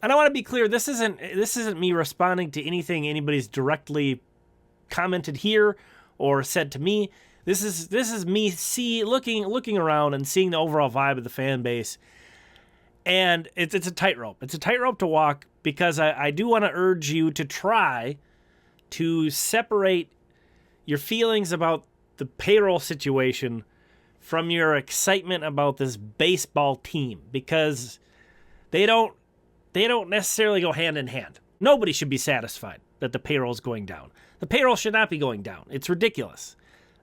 And I want to be clear, this isn't me responding to anything anybody's directly commented here or said to me. This is me looking around and seeing the overall vibe of the fan base. And it's a tightrope. It's a tightrope to walk, because I do want to urge you to try to separate your feelings about the payroll situation from your excitement about this baseball team, because they don't necessarily go hand in hand. Nobody should be satisfied that the payroll is going down. The payroll should not be going down. It's ridiculous.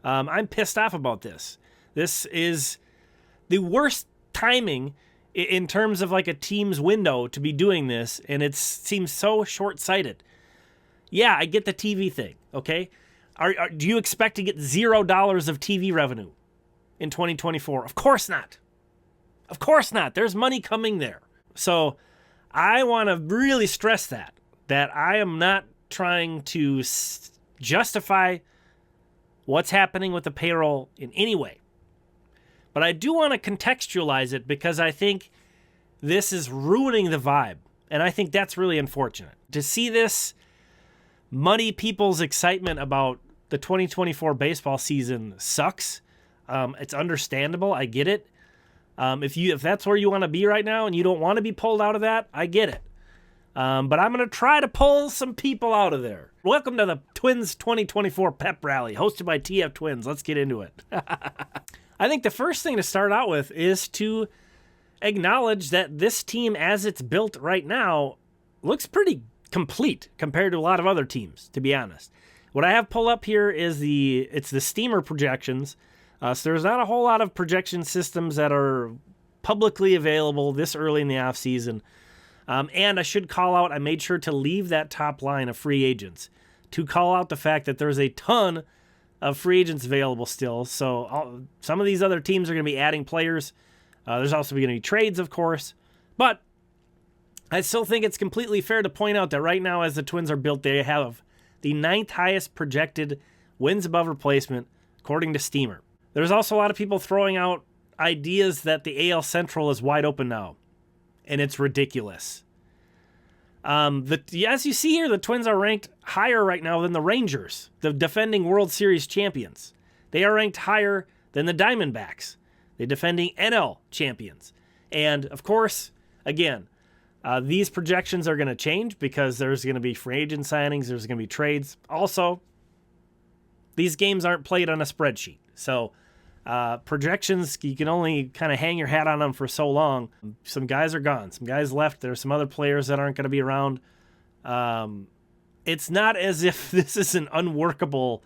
I'm pissed off about this. This is the worst timing in terms of like a team's window to be doing this, and it seems so short-sighted. Yeah, I get the TV thing, okay? Do you expect to get $0 of TV revenue in 2024? Of course not. Of course not. There's money coming there. So I want to really stress that I am not trying to justify what's happening with the payroll in any way. But I do want to contextualize it, because I think this is ruining the vibe. And I think that's really unfortunate. To see this muddy people's excitement about the 2024 baseball season sucks. It's understandable. I get it. If that's where you want to be right now and you don't want to be pulled out of that, I get it. But I'm going to try to pull some people out of there. Welcome to the Twins 2024 pep rally, hosted by TF Twins. Let's get into it. I think the first thing to start out with is to acknowledge that this team, as it's built right now, looks pretty complete compared to a lot of other teams, to be honest. What I have pulled up here is the Steamer projections. So there's not a whole lot of projection systems that are publicly available this early in the offseason. And I should call out, I made sure to leave that top line of free agents to call out the fact that there's a ton of free agents available still. So some of these other teams are going to be adding players. There's also going to be trades, of course. But I still think it's completely fair to point out that right now, as the Twins are built, they have the 9th highest projected wins above replacement, according to Steamer. There's also a lot of people throwing out ideas that the AL Central is wide open now, and it's ridiculous. As you see here, the Twins are ranked higher right now than the Rangers, the defending World Series champions. They are ranked higher than the Diamondbacks, the defending NL champions. And, of course, again, these projections are going to change because there's going to be free agent signings, there's going to be trades. Also, these games aren't played on a spreadsheet. So projections, you can only kind of hang your hat on them for so long. Some guys are gone. Some guys left. There's some other players that aren't going to be around. It's not as if this is an unworkable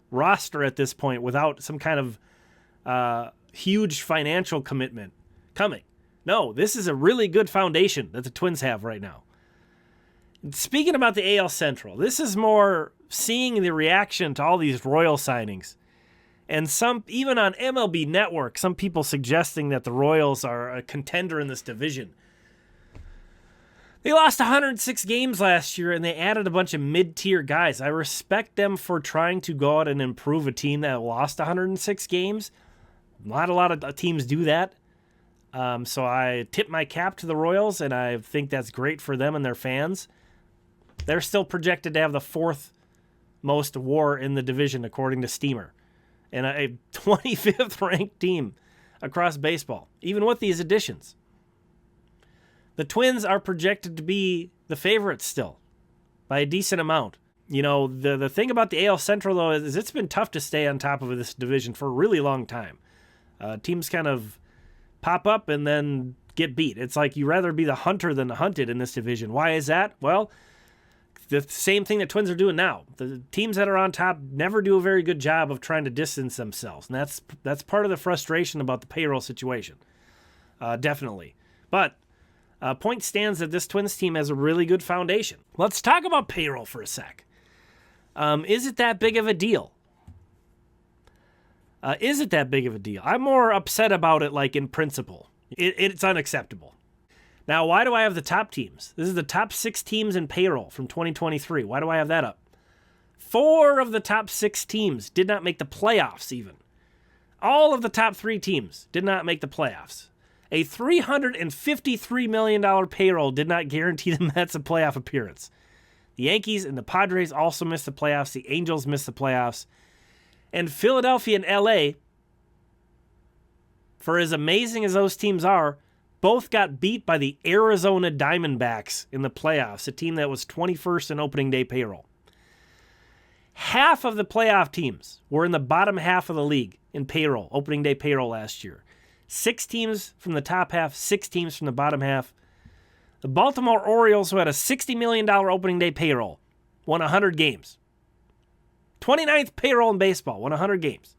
roster at this point without some kind of huge financial commitment coming. No, this is a really good foundation that the Twins have right now. Speaking about the AL Central, this is more seeing the reaction to all these Royal signings. And some, even on MLB Network, some people suggesting that the Royals are a contender in this division. They lost 106 games last year, and they added a bunch of mid-tier guys. I respect them for trying to go out and improve a team that lost 106 games. Not a lot of teams do that. So I tip my cap to the Royals, and I think that's great for them and their fans. They're still projected to have the 4th most WAR in the division, according to Steamer, and a 25th ranked team across baseball, even with these additions. The Twins are projected to be the favorites still by a decent amount. You know, the thing about the AL Central, though, is it's been tough to stay on top of this division for a really long time. Teams kind of pop up and then get beat. It's like you rather be the hunter than the hunted in this division. Why is that? Well, the same thing that Twins are doing now. The teams that are on top never do a very good job of trying to distance themselves, and that's part of the frustration about the payroll situation. Definitely. But point stands that this Twins team has a really good foundation. Let's talk about payroll for a sec. Is it that big of a deal? Is it that big of a deal? I'm more upset about it, like in principle. It's unacceptable. Now, why do I have the top teams? This is the top 6 teams in payroll from 2023. Why do I have that up? 4 of the top 6 teams did not make the playoffs even. All of the top 3 teams did not make the playoffs. A $353 million payroll did not guarantee the Mets a playoff appearance. The Yankees and the Padres also missed the playoffs. The Angels missed the playoffs. And Philadelphia and LA, for as amazing as those teams are, both got beat by the Arizona Diamondbacks in the playoffs, a team that was 21st in opening day payroll. Half of the playoff teams were in the bottom half of the league in payroll, opening day payroll last year. 6 teams from the top half, 6 teams from the bottom half. The Baltimore Orioles, who had a $60 million opening day payroll, won 100 games. 29th payroll in baseball, won 100 games.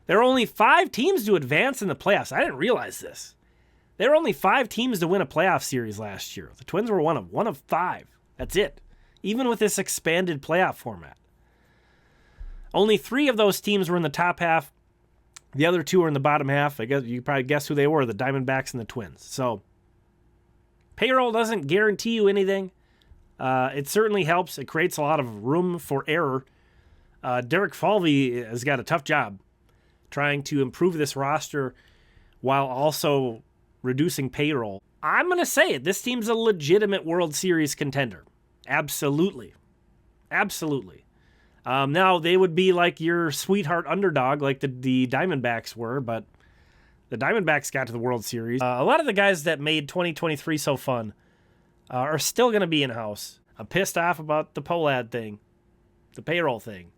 There are only 5 teams to advance in the playoffs. I didn't realize this. There were only 5 teams to win a playoff series last year. The Twins were one of 5. That's it. Even with this expanded playoff format. Only 3 of those teams were in the top half. The other 2 were in the bottom half. I guess you could probably guess who they were, the Diamondbacks and the Twins. So, payroll doesn't guarantee you anything. It certainly helps. It creates a lot of room for error. Derek Falvey has got a tough job trying to improve this roster while also reducing payroll. I'm going to say it. This team's a legitimate World Series contender. Absolutely. Absolutely. Now, they would be like your sweetheart underdog like the Diamondbacks were, but the Diamondbacks got to the World Series. A lot of the guys that made 2023 so fun are still going to be in-house. I'm pissed off about the Polad thing, the payroll thing,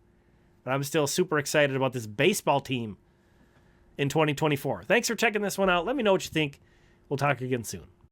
but I'm still super excited about this baseball team in 2024. Thanks for checking this one out. Let me know what you think. We'll talk again soon.